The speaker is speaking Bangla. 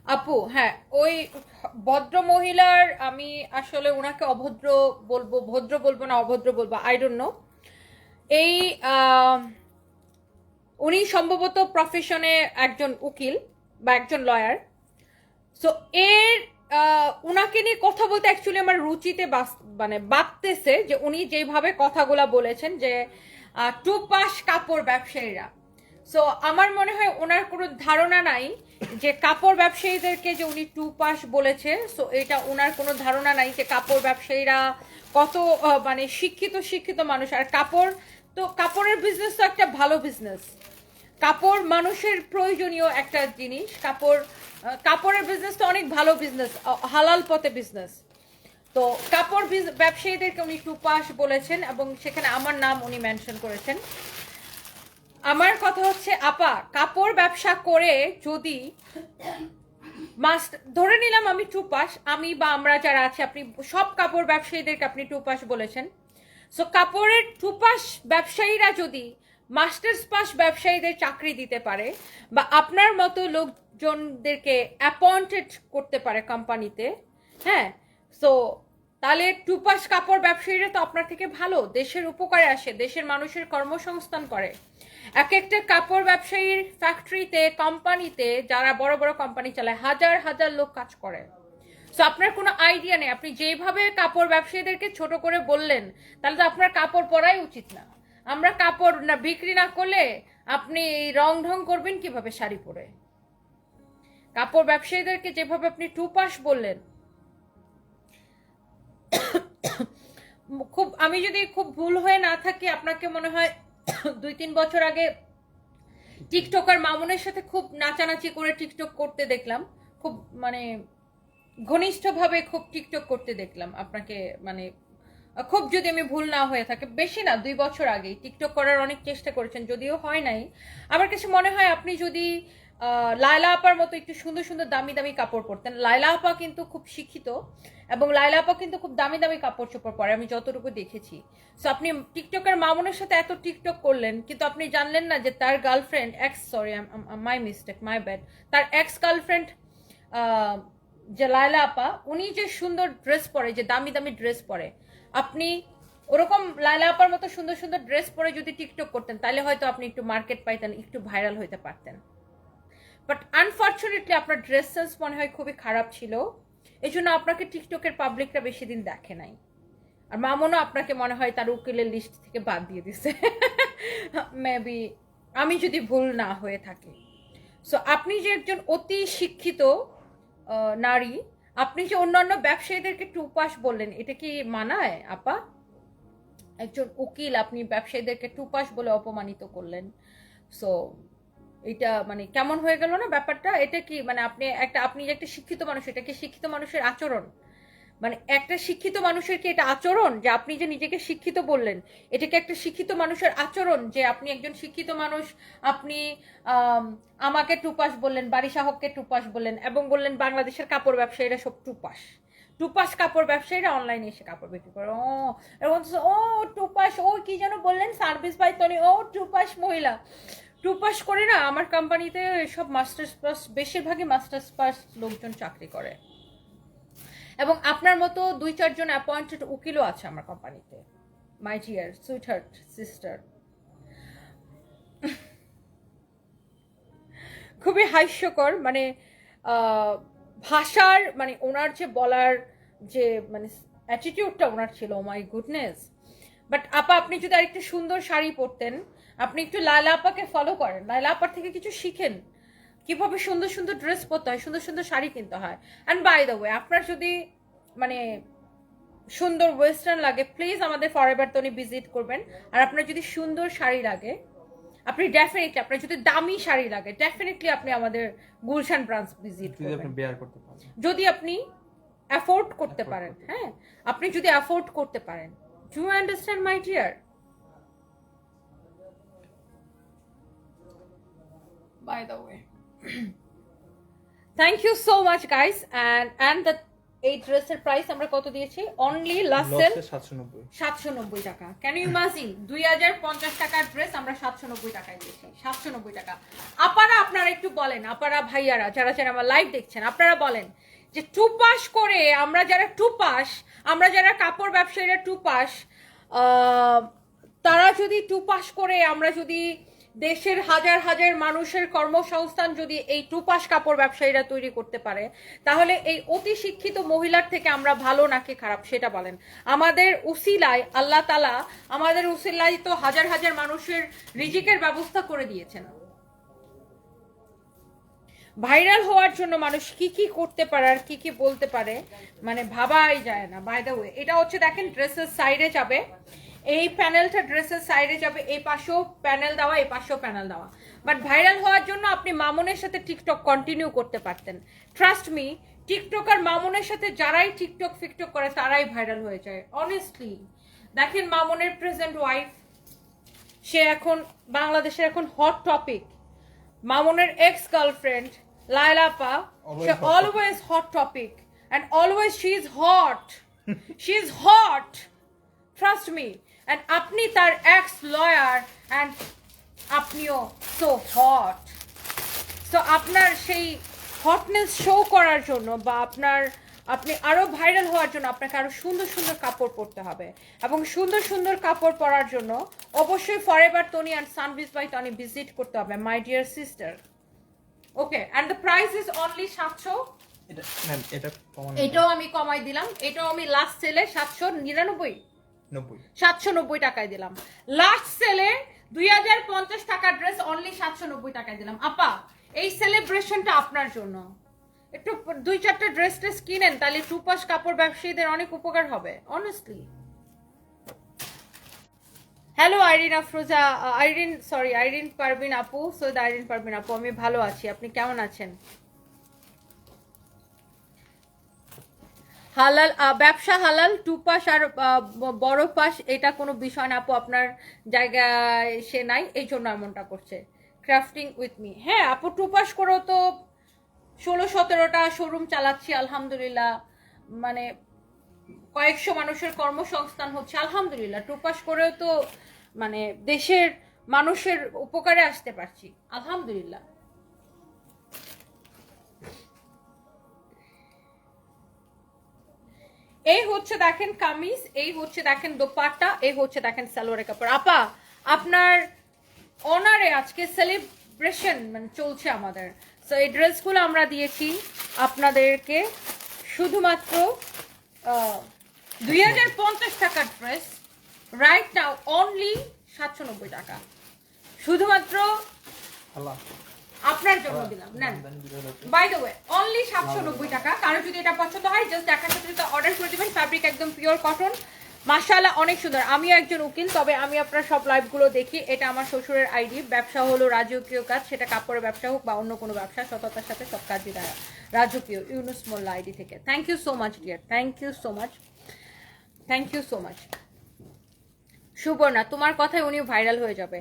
আপু, হ্যাঁ, ওই ভদ্র মহিলার আমি আসলে ওনাকে অভদ্র বলবো, ভদ্র বলবো না অভদ্র বলবো, আই ডোন্ট নো। এই আহ, উনি সম্ভবত প্রফেশনে একজন উকিল বা একজন লয়ার। সো এর উনাকে নিয়ে কথা বলতে অ্যাকচুয়ালি আমার রুচিতে মানে বাড়তেছে যে উনি যেভাবে কথাগুলা বলেছেন যে টু পাস কাপড় ব্যবসায়ীরা। সো আমার মনে হয় ওনার কোনো ধারণা নাই যে কাপড় ব্যবসায়ীদেরকে যে উনি টু পাস বলেছে। সো এটা ওনার কোনো ধারণা নাই যে কাপড় ব্যবসায়ীরা কত মানে শিক্ষিত শিক্ষিত মানুষ। আর কাপড়, তো কাপড়ের বিজনেস তো একটা ভালো বিজনেস। কাপড় মানুষের প্রয়োজনীয় একটা জিনিস। কাপড়ের বিজনেস তো অনেক ভালো বিজনেস, হালাল পথে বিজনেস। তো কাপড় ব্যবসায়ীদেরকে উনি টুপাস বলেছেন এবং সেখানে আমার নাম উনি মেনশন করেছেন। আমার কথা হচ্ছে আপা, কাপড় ব্যবসা করে যদি মাস্ট ধরে নিলাম আমি টুপাস, আমি বা আমরা যারা আছি, আপনি সব কাপড় ব্যবসায়ীদেরকে আপনি টুপাস বলেছেন। সো কাপড়ের টুপাস ব্যবসায়ীরা যদি মাস্টার্স পাস ব্যবসায়ীদের চাকরি দিতে পারে বা আপনার মতো লোকজনদেরকে অ্যাপয়েন্টেড করতে পারে কোম্পানিতে, হ্যাঁ, সো তাহলে টুপাস কাপড় ব্যবসায়ীরা তো আপনার থেকে ভালো, দেশের উপকারে আসে, দেশের মানুষের কর্মসংস্থান করে। এক একটা কাপড় ব্যবসায়ীর ফ্যাক্টরিতে, কোম্পানিতে, যারা বড় বড় কোম্পানি চালায়, হাজার হাজার লোক কাজ করে। সো আপনার কোনো আইডিয়া নেই, আপনি যেভাবে কাপড় ব্যবসায়ীদেরকে ছোট করে বললেন, তাহলে তো আপনার কাপড় পরাই উচিত না। আমরা কাপড় না বিক্রি না করলে আপনি রং ঢং করবেন কিভাবে শাড়ি পরে? কাপড় ব্যবসায়ীদেরকে যেভাবে আপনি টু পাস বললেন, খুব, আমি যদি খুব ভুল হয়ে না থাকি, আপনাকে মনে হয় 2-3 বছর আগে টিকটকার মামুনের সাথে খুব নাচানাচি করে টিকটক করতে দেখলাম। খুব মানে ঘনিষ্ঠভাবে খুব টিকটক করতে দেখলাম আপনাকে। মানে খুব, যদি আমি ভুল না হয়ে থাকে, বেশি না, 2 বছর আগেই টিকটক করার অনেক চেষ্টা করেছেন, যদিও হয় নাই। আমার কাছে মনে হয় আপনি যদি লায়লা আপার মতো একটু সুন্দর সুন্দর দামি দামি কাপড় পরতেন। লায়লা আপা কিন্তু খুব শিক্ষিত এবং লায়লা আপা কিন্তু খুব দামি দামি কাপড় চোপড় পরে, আমি যতটুকু দেখেছি। সো আপনি টিকটকের মামুনের সাথে এত টিকটক করলেন, কিন্তু আপনি জানলেন না যে তার girlfriend, x, sorry, my mistake, my bad, তার এক্স গার্লফ্রেন্ড যে লায়লা আপা, উনি যে সুন্দর ড্রেস পরে, যে দামি দামি ড্রেস পরে, আপনি ওরকম লায়লা আপার মতো সুন্দর সুন্দর ড্রেস পরে যদি টিকটক করতেন, তাহলে হয়তো আপনি একটু মার্কেট পাইতেন, একটু ভাইরাল হইতে পারতেন। বাট আনফর্চুনেটলি আপনার ড্রেস সেন্স মনে হয় খুবই খারাপ ছিল, এই জন্য আপনাকে টিকটকের পাবলিকরা বেশি দিন দেখে নাই। আর মামুনও আপনাকে মনে হয় তার উকিলের লিস্ট থেকে বাদ দিয়ে দিছে, মেবি, আমি যদি ভুল না হয়ে থাকি। সো আপনি যে একজন অতি শিক্ষিত নারী, আপনি যে অন্যান্য ব্যবসায়ীদেরকে টুপাস বললেন, এটা কি মানায় আপা? একজন উকিল, আপনি ব্যবসায়ীদেরকে টুপাস বলে অপমানিত করলেন। সো এটা মানে কেমন হয়ে গেল না ব্যাপারটা? এটা কি মানে আপনি যে একটা শিক্ষিত মানুষ, এটা কি শিক্ষিত মানুষের আচরণ? মানে একটা শিক্ষিত মানুষের কি এটা আচরণ যে আপনি যে নিজেকে শিক্ষিত বললেন? এটা কি একটা শিক্ষিত মানুষের আচরণ যে আপনি একজন শিক্ষিত মানুষ, আপনি আম, আমাকে টুপাস বললেন, বাড়ি সাহককে টুপাস বললেন এবং বললেন বাংলাদেশের কাপড় ব্যবসায়ীরা সব টুপাস? টুপাস কাপড় ব্যবসায়ীরা অনলাইনে এসে কাপড় বিক্রি করে, ও এরকম, ও টুপাস, ও কি যেন বললেন, সার্ভিস বাই তনি, ও টুপাস মহিলা। টুপাস করে না, আমার কোম্পানিতে সব মাস্টার্স পাস, বেশিরভাগই মাস্টার্স পাস লোকজন চাকরি করে এবং আপনার মতো 2-4 জন অ্যাপয়েন্টেড উকিলও আছে আমার কোম্পানিতে। My dear sweet heart sister, খুবই হাস্যকর। মানে ভাষার মানে ওনার যে বলার যে মানে অ্যাটিটিউডটা ওনার ছিল, ও মাই গুডনেস। বাট আপা, আপনি যদি আরেকটু সুন্দর শাড়ি পরতেন, আপনি একটু লায়লা আপাকে ফলো করেন, লায়লা আপার থেকে কিছু শিখেন, কিভাবে সুন্দর সুন্দর ড্রেস পরতে হয়, সুন্দর সুন্দর শাড়ি কিনতে হয়। অ্যান্ড বাই দ্য ওয়ে, আপনার যদি মানে সুন্দর ওয়েস্টার্ন লাগে, প্লিজ আমাদের ফরএভার তনি ভিজিট করবেন। আর আপনার যদি সুন্দর শাড়ি লাগে, আপনি ডেফিনেটলি, আপনার যদি দামি শাড়ি লাগে, ডেফিনেটলি আপনি আমাদের গুলশান ব্রাঞ্চ ভিজিট করবেন, যদি আপনি অ্যাফোর্ড করতে পারেন। হ্যাঁ, আপনি যদি অ্যাফোর্ড করতে পারেন। Do you understand my dear? By the way, thank you so much guys, and the এই ড্রেসের প্রাইস আমরা কত দিয়েছি? অনলি লাস্ট সেল 790 টাকা। ক্যান ইউ ইমাজিন 2050 টাকার ড্রেস আমরা 790 টাকায় দিয়েছি। 790 টাকা। আপারা আপনারা একটু বলেন, আপারা ভাইয়ারা যারা যারা আমার লাইভ দেখছেন, আপনারা বলেন যে টুপাস করে আমরা যারা টুপাস, আমরা যারা কাপড় ব্যবসায়ীরা টুপাস, তারা যদি টুপাস করে আমরা যদি দেশের হাজার হাজার মানুষের কর্মসংস্থান যদি এই টুপাস কাপড় ব্যবসায়ীরা তৈরি করতে পারে, তাহলে এই অতি শিক্ষিত মহিলার থেকে আমরা ভালো নাকি খারাপ সেটা বলেন। আমাদের উসিলায় আল্লাহ তাআলা, আমাদের উসিলায় তো হাজার হাজার মানুষের রিজিকের ব্যবস্থা করে দিয়েছেন। ভাইরাল হওয়ার জন্য মানুষ কি কি করতে পারে আর কি কি বলতে পারে মানে ভাবাই যায় না। বাই দ্য ওয়ে, এটা হচ্ছে দেখেন ড্রেসের সাইডে যাবে, এই প্যানেলটা ড্রেসের সাইডে যাবে, এই পাশেও প্যানেল দেওয়া, এই পাশেও প্যানেল দেওয়া। বাট ভাইরাল হওয়ার জন্য আপনি মামুনের সাথে টিকটক কন্টিনিউ করতে পারতেন। ট্রাস্ট মি, টিকটকার মামুনের সাথে যারাই টিকটক ফিকটক করে তারাই ভাইরাল হয়ে যায় অনেস্টলি। দেখেন মামুনের প্রেজেন্ট ওয়াইফ, সে এখন বাংলাদেশের এখন হট টপিক। মামুনের এক্স গার্লফ্রেন্ড লায়লা আপা, সে always hot topic and always she is hot. She is hot, trust me. And আপনি তার ex lawyer and আপনিও so hot. So আপনার সেই হটনেস শো করার জন্য বা আপনি আরো ভাইরাল হওয়ার জন্য আপনাকে আরো সুন্দর সুন্দর কাপড় পরতে হবে, এবং সুন্দর সুন্দর কাপড় পরার জন্য অবশ্যই forever Tony and Sunbiz by Tony visit করতে হবে my dear sister. Okay, and the price is only 700। এটাও আমি কমাই দিলাম, এটাও আমি লাস্ট সেলে 790 টাকায় দিলাম। লাস্ট সেলে 2050 টাকার ড্রেস অনলি 790 টাকায় দিলাম। আপা, এই সেলিব্রেশনটা আপনার জন্য। একটু 2-4টা ড্রেস ট্রেস কিনেন, তাহলে টুপাস কাপড় ব্যবসায়ীদের অনেক উপকার হবে অনেস্টলি। হ্যালো আইরিন আফরোজা, আইরিন পারভিন আপু, সৈয়দ আইরিন পারভিন আপু, আমি ভালো আছি, আপনি কেমন আছেন? হালাল ব্যবসা, হালাল টুপাস আর বড় পাস এটা কোনো বিষয় না আপু, আপনার জায়গায় সে নাই এই জন্য এমনটা করছে। ক্রাফটিং উইথ মি, হ্যাঁ আপু টুপাস করেও তো 16-17টা শোরুম চালাচ্ছি আলহামদুলিল্লাহ, মানে কয়েকশো মানুষের কর্মসংস্থান হচ্ছে আলহামদুলিল্লাহ। টুপাস করেও তো মানে দেশের মানুষের উপকারে আসতে পারছি আলহামদুলিল্লাহ। এই হচ্ছে দেখেন কামিজ, এই হচ্ছে দেখেন দোপাট্টা, এই হচ্ছে দেখেন সালোয়ারের কাপড়। আপা, আপনার অনারে আজকে সেলিব্রেশন মানে চলছে আমাদের, তো এই ড্রেসগুলো আমরা দিয়েছি আপনাদেরকে শুধুমাত্র 2050 টাকার ড্রেস রাইট নাও অনলি 790 টাকা, শুধুমাত্র আপনার জন্য দিলাম। নেন, বাই দ্য ওয়ে অনলি 790 টাকা। কারো যদি এটা পছন্দ হয় জাস্ট দেখার সাথে সাথে অর্ডার করে দিবেন। ফ্যাব্রিক একদম পিওর কটন, মাশাআল্লাহ অনেক সুন্দর। আমিও একজন উকিল, তবে আমি আপনার সব লাইভগুলো দেখি। এটা আমার শ্বশুরের আইডি। ব্যবসা হলো রাজকীয় কাজ, সেটা কাপড়ের ব্যবসা হোক বা অন্য কোনো ব্যবসা, সততার সাথে সব কাজই রাজকীয়। ইউনুস মোল্লা আইডি থেকে। Thank you so much dear, thank you so much, thank you so much. Suborna, তোমার কথায় উনি ভাইরাল হয়ে যাবে,